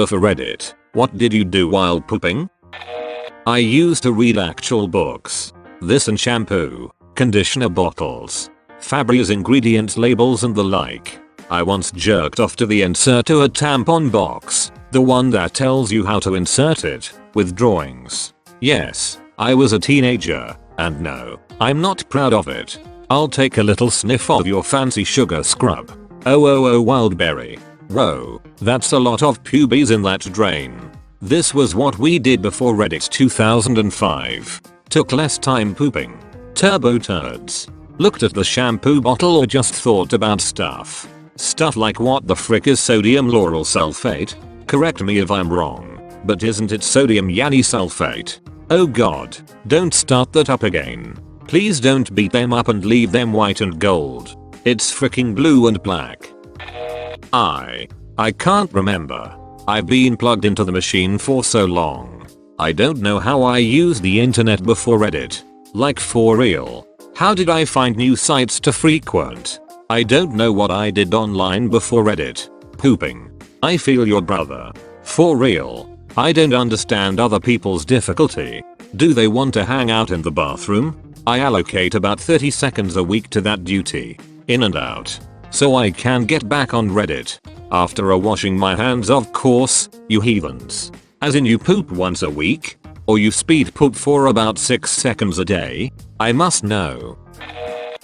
Before Reddit, what did you do while pooping? I used to read actual books. This and shampoo, conditioner bottles, Febreze ingredient labels and the like. I once jerked off to the insert to a tampon box, the one that tells you how to insert it, with drawings. Yes, I was a teenager, and no, I'm not proud of it. I'll take a little sniff of your fancy sugar scrub. Oh wildberry. Whoa, that's a lot of pubes in that drain. This was what we did before Reddit 2005. Took less time pooping. Turbo turds. Looked at the shampoo bottle or just thought about stuff. Stuff like what the frick is sodium lauryl sulfate? Correct me if I'm wrong, but isn't it sodium yanny sulfate? Oh god, don't start that up again. Please don't beat them up and leave them white and gold. It's freaking blue and black. I can't remember. I've been plugged into the machine for so long. I don't know how I used the internet before Reddit. Like for real. How did I find new sites to frequent? I don't know what I did online before Reddit. Pooping. I feel your brother. For real. I don't understand other people's difficulty. Do they want to hang out in the bathroom? I allocate about 30 seconds a week to that duty. In and out. So I can get back on Reddit. After washing my hands, of course, you heathens. As in you poop once a week? Or you speed poop for about 6 seconds a day? I must know.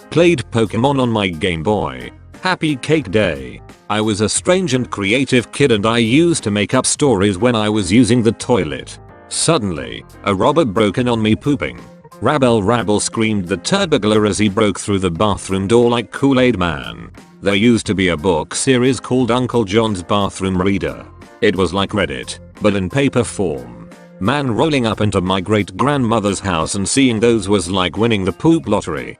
Played Pokemon on my Game Boy. Happy Cake Day. I was a strange and creative kid and I used to make up stories when I was using the toilet. Suddenly, a robber broke in on me pooping. Rabble screamed the turd-burglar as he broke through the bathroom door like Kool-Aid Man. There used to be a book series called Uncle John's Bathroom Reader. It was like Reddit, but in paper form. Man, rolling up into my great-grandmother's house and seeing those was like winning the poop lottery.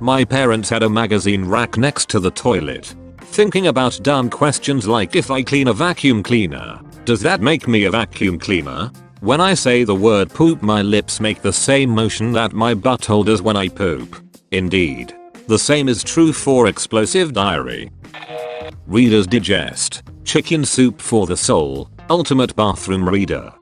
My parents had a magazine rack next to the toilet. Thinking about dumb questions like, if I clean a vacuum cleaner, does that make me a vacuum cleaner? When I say the word poop, my lips make the same motion that my butthole does when I poop. Indeed. The same is true for explosive diarrhea. Reader's Digest. Chicken soup for the soul. Ultimate bathroom reader.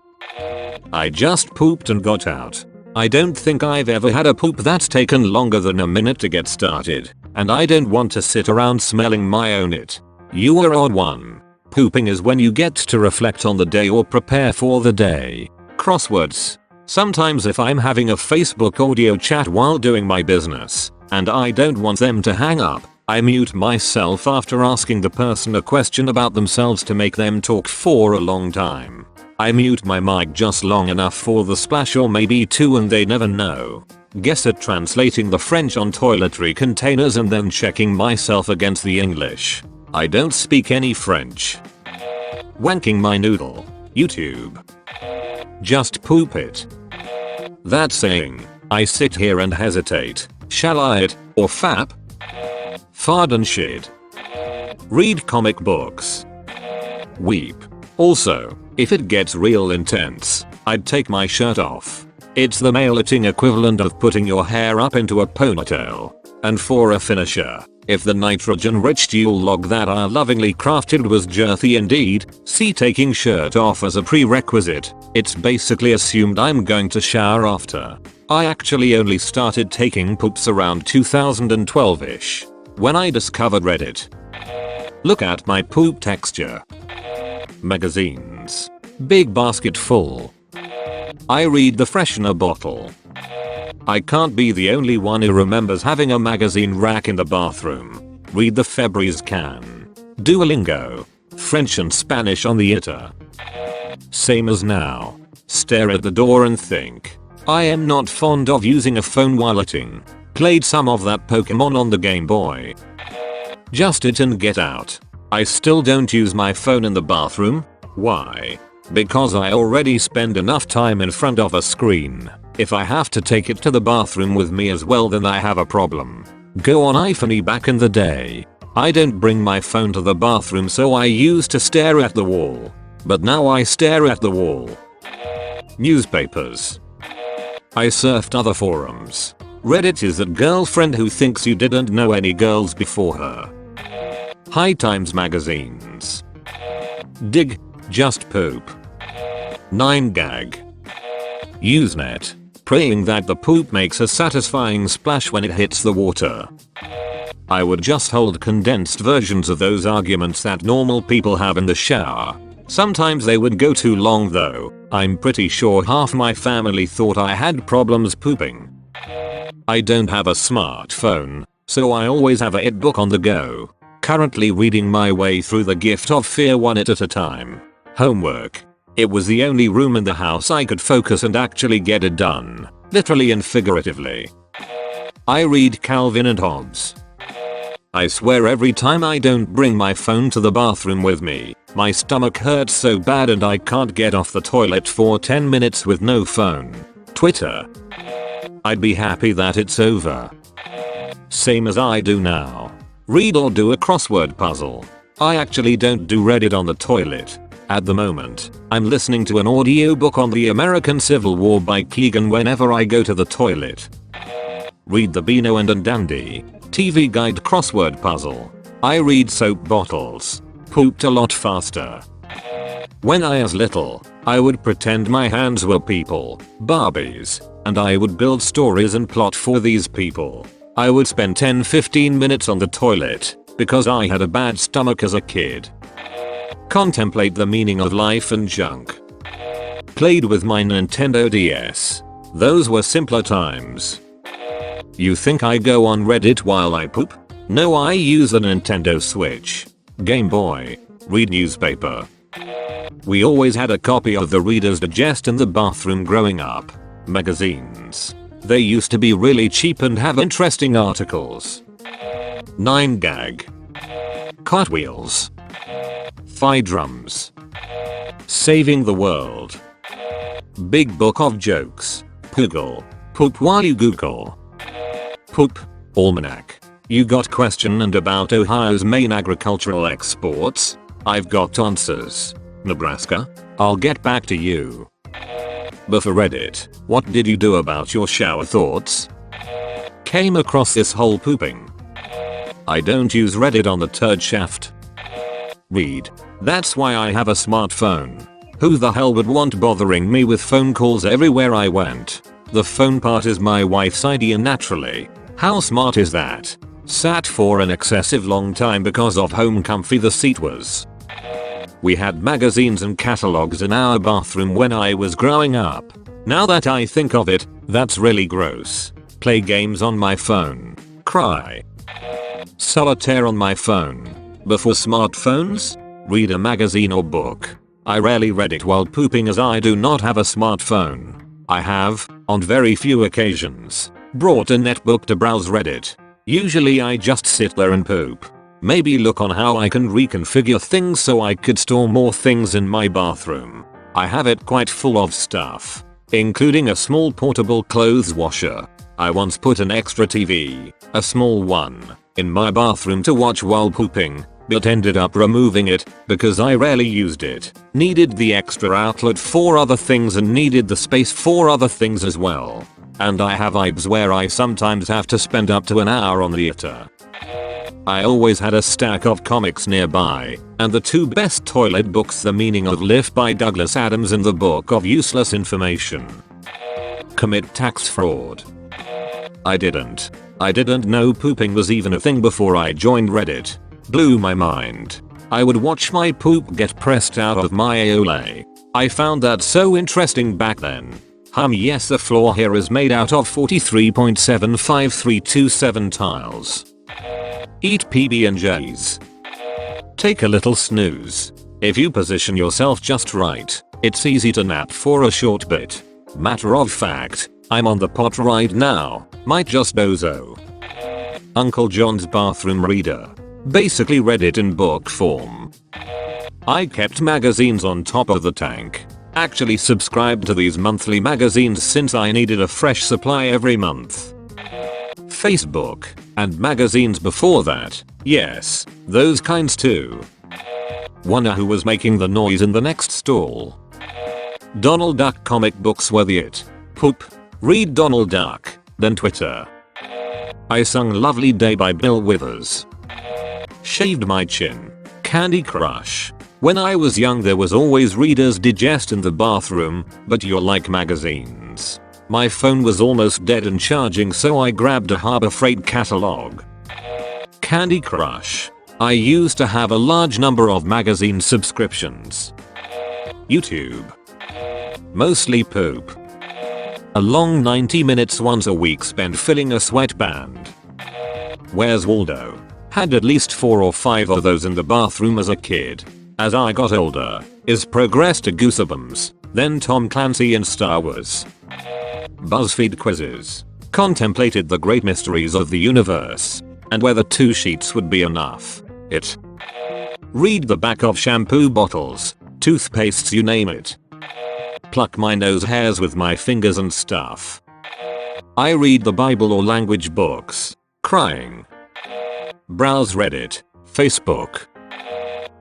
I just pooped and got out. I don't think I've ever had a poop that's taken longer than a minute to get started, and I don't want to sit around smelling my own it. You are odd one. Pooping is when you get to reflect on the day or prepare for the day. Crosswords. Sometimes if I'm having a Facebook audio chat while doing my business, and I don't want them to hang up, I mute myself after asking the person a question about themselves to make them talk for a long time. I mute my mic just long enough for the splash or maybe two and they never know. Guess at translating the French on toiletry containers and then checking myself against the English. I don't speak any French. Wanking my noodle. YouTube. Just poop it. That saying. I sit here and hesitate. Shall I it, or fap? Fart and shit. Read comic books. Weep. Also, if it gets real intense, I'd take my shirt off. It's the male-eating equivalent of putting your hair up into a ponytail. And for a finisher, if the nitrogen-rich dual log that I lovingly crafted was girthy indeed, see taking shirt off as a prerequisite, it's basically assumed I'm going to shower after. I actually only started taking poops around 2012ish. When I discovered Reddit. Look at my poop texture. Magazines. Big basket full. I read the freshener bottle. I can't be the only one who remembers having a magazine rack in the bathroom. Read the Febreze can. Duolingo. French and Spanish on the ITA. Same as now. Stare at the door and think. I am not fond of using a phone while eating. Played some of that Pokemon on the Game Boy. Just it and get out. I still don't use my phone in the bathroom. Why? Because I already spend enough time in front of a screen. If I have to take it to the bathroom with me as well, then I have a problem. Go on iPhone. Back in the day, I don't bring my phone to the bathroom, so I used to stare at the wall. But now I stare at the wall. Newspapers. I surfed other forums. Reddit is that girlfriend who thinks you didn't know any girls before her. High Times magazines. Dig. Just poop. 9 gag. Usenet. Praying that the poop makes a satisfying splash when it hits the water. I would just hold condensed versions of those arguments that normal people have in the shower. Sometimes they would go too long though. I'm pretty sure half my family thought I had problems pooping. I don't have a smartphone, so I always have a book on the go. Currently reading my way through The Gift of Fear one at a time. Homework. It was the only room in the house I could focus and actually get it done, literally and figuratively. I read Calvin and Hobbes. I swear every time I don't bring my phone to the bathroom with me, my stomach hurts so bad and I can't get off the toilet for 10 minutes with no phone. Twitter. I'd be happy that it's over. Same as I do now. Read or do a crossword puzzle. I actually don't do Reddit on the toilet. At the moment, I'm listening to an audiobook on the American Civil War by Keegan whenever I go to the toilet. Read the Beano and Dandy TV Guide crossword puzzle. I read soap bottles. Pooped a lot faster. When I was little, I would pretend my hands were people, Barbies, and I would build stories and plot for these people. I would spend 10-15 minutes on the toilet, because I had a bad stomach as a kid. Contemplate the meaning of life and junk. Played with my Nintendo DS. Those were simpler times. You think I go on Reddit while I poop? No, I use a Nintendo Switch. Game Boy. Read newspaper. We always had a copy of the Reader's Digest in the bathroom growing up. Magazines. They used to be really cheap and have interesting articles. 9 gag. Cartwheels. Thigh drums. Saving the world. Big book of jokes. Poogle. Poop while you Google. Poop. Almanac. You got question and about Ohio's main agricultural exports? I've got answers. Nebraska? I'll get back to you. But for Reddit, what did you do about your shower thoughts? Came across this whole pooping. I don't use Reddit on the turd shaft. Read. That's why I have a smartphone. Who the hell would want bothering me with phone calls everywhere I went? The phone part is my wife's idea naturally. How smart is that? Sat for an excessive long time because of how comfy the seat was. We had magazines and catalogs in our bathroom when I was growing up. Now that I think of it, that's really gross. Play games on my phone. Cry. Solitaire on my phone. Before smartphones? Read a magazine or book. I rarely read it while pooping as I do not have a smartphone. I have, on very few occasions, brought a netbook to browse Reddit. Usually I just sit there and poop. Maybe look on how I can reconfigure things so I could store more things in my bathroom. I have it quite full of stuff, including a small portable clothes washer. I once put an extra TV, a small one, in my bathroom to watch while pooping, but ended up removing it because I rarely used it. Needed the extra outlet for other things and needed the space for other things as well. And I have vibes where I sometimes have to spend up to an hour on the theater. I always had a stack of comics nearby, and the two best toilet books, The Meaning of Life by Douglas Adams and The Book of Useless Information. Commit tax fraud. I didn't know pooping was even a thing before I joined Reddit. Blew my mind. I would watch my poop get pressed out of my aole. I found that so interesting back then. Yes, the floor here is made out of 43.75327 tiles. Eat PB&Js. Take a little snooze. If you position yourself just right, it's easy to nap for a short bit. Matter of fact, I'm on the pot right now, might just dozo. Uncle John's bathroom reader. Basically Reddit in book form. I kept magazines on top of the tank. Actually subscribed to these monthly magazines since I needed a fresh supply every month. Facebook, and magazines before that, yes, those kinds too. Wonder who was making the noise in the next stall. Donald Duck comic books were the it. Poop. Read Donald Duck, then Twitter. I sung Lovely Day by Bill Withers. Shaved my chin. Candy Crush. When I was young there was always Reader's Digest in the bathroom, but you're like magazines. My phone was almost dead and charging, so I grabbed a Harbor Freight catalog. Candy Crush. I used to have a large number of magazine subscriptions. YouTube. Mostly poop. A long 90 minutes once a week spent filling a sweatband. Where's Waldo? Had at least 4 or 5 of those in the bathroom as a kid. As I got older, is progressed to Goosebumps, then Tom Clancy and Star Wars. BuzzFeed quizzes. Contemplated the great mysteries of the universe, and whether 2 sheets would be enough. It. Read the back of shampoo bottles, toothpastes, you name it. Pluck my nose hairs with my fingers and stuff. I read the Bible or language books. Crying. Browse Reddit, Facebook.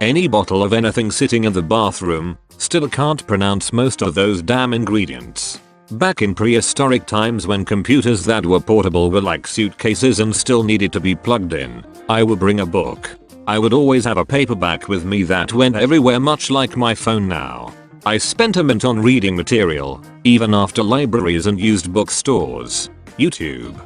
Any bottle of anything sitting in the bathroom, still can't pronounce most of those damn ingredients. Back in prehistoric times when computers that were portable were like suitcases and still needed to be plugged in, I would bring a book. I would always have a paperback with me that went everywhere, much like my phone now. I spent a mint on reading material, even after libraries and used bookstores. YouTube.